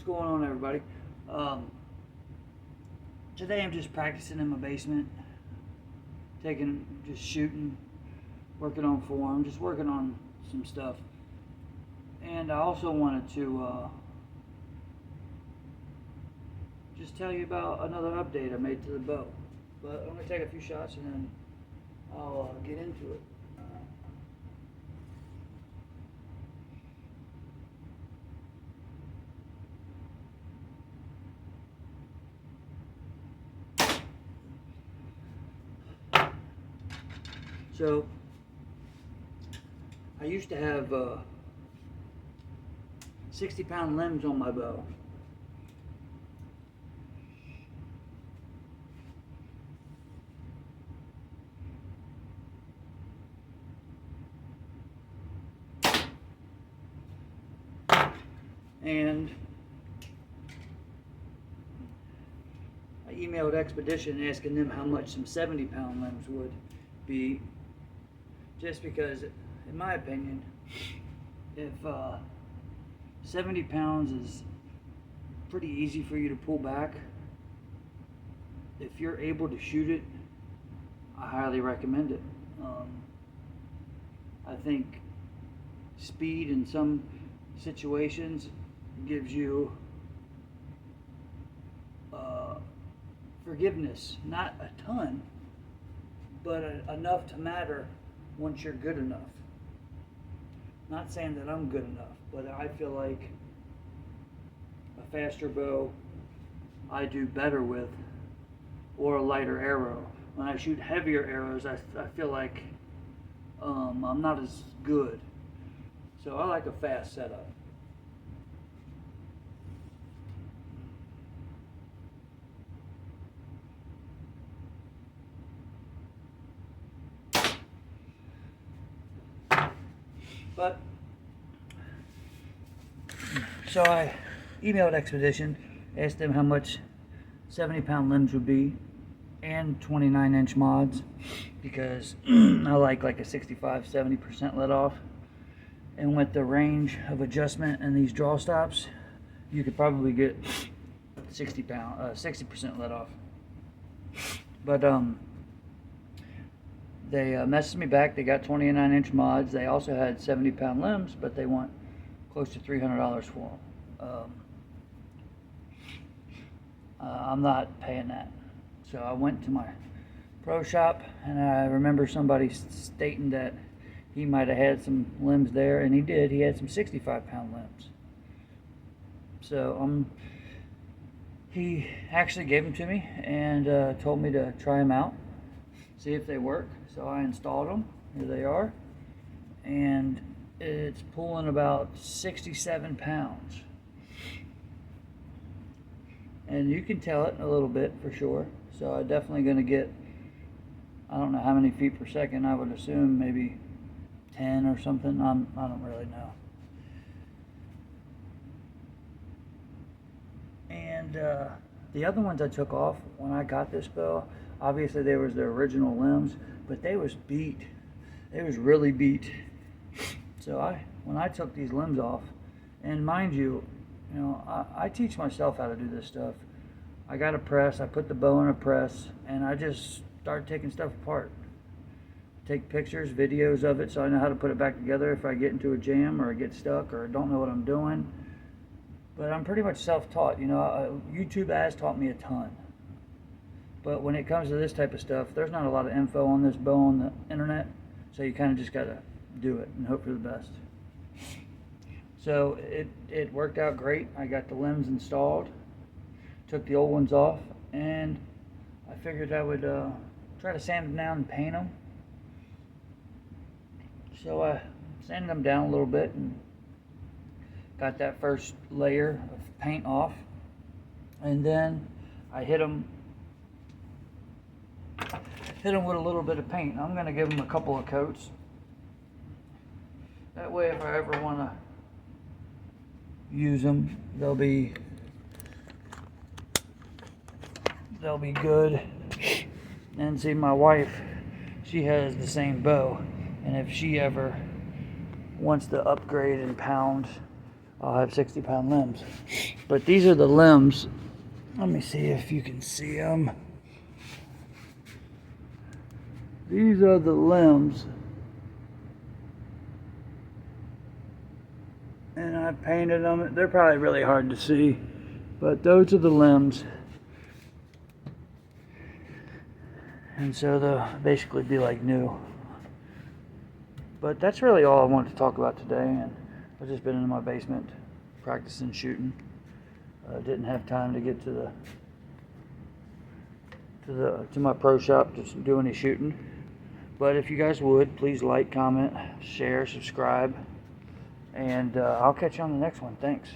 What's going on, everybody? Today I'm just practicing in my basement, just shooting, working on form, just working on some stuff. And I also wanted to just tell you about another update I made to the bow. But I'm going to take a few shots and then I'll get into it. So, I used to have 60-pound limbs on my bow. And I emailed Xpedition asking them how much some 70-pound limbs would be. Just because, in my opinion, if 70 pounds is pretty easy for you to pull back, if you're able to shoot it, I highly recommend it. I think speed in some situations gives you forgiveness, not a ton, but enough to matter once you're good enough. Not saying that I'm good enough, but I feel like a faster bow I do better with, or a lighter arrow. When I shoot heavier arrows, I feel like I'm not as good. So I like a fast setup. But, so I emailed Xpedition, asked them how much 70-pound limbs would be, and 29-inch mods, because I like a 65-70% let off. And with the range of adjustment and these draw stops, you could probably get 60% let off. But they messaged me back. They got 29-inch mods. They also had 70-pound limbs, but they want close to $300 for them. I'm not paying that. So I went to my pro shop, and I remember somebody stating that he might have had some limbs there, and he did. He had some 65-pound limbs. So he actually gave them to me and told me to try them out, see if they work. So I installed them. Here they are. And it's pulling about 67 pounds. And you can tell it a little bit for sure. So I'm definitely going to get, I don't know how many feet per second. I would assume maybe 10 or something. I don't really know. And the other ones I took off when I got this bow, obviously there was the original limbs, but they was beat. They was really beat. So when I took these limbs off, and mind you, I teach myself how to do this stuff. I got a press, I put the bow in a press, and I just start taking stuff apart. Take pictures, videos of it, so I know how to put it back together if I get into a jam or I get stuck or don't know what I'm doing. But I'm pretty much self-taught. YouTube has taught me a ton. But when it comes to this type of stuff, there's not a lot of info on this bow on the internet, so you kind of just got to do it and hope for the best. So it worked out great. I got the limbs installed, took the old ones off, and I figured I would try to sand them down and paint them. So I sanded them down a little bit and got that first layer of paint off, and then I hit them with a little bit of paint. I'm going to give them a couple of coats. That way, if I ever want to use them, they'll be good. And see, my wife, she has the same bow, and if she ever wants to upgrade in pounds, I'll have 60-pound limbs. But these are the limbs. Let me see if you can see them. These are the limbs. And I painted them. They're probably really hard to see, but those are the limbs. And so they'll basically be like new. But that's really all I wanted to talk about today. And I've just been in my basement practicing shooting. Didn't have time to get to my pro shop to do any shooting. But if you guys would, please like, comment, share, subscribe, and I'll catch you on the next one. Thanks.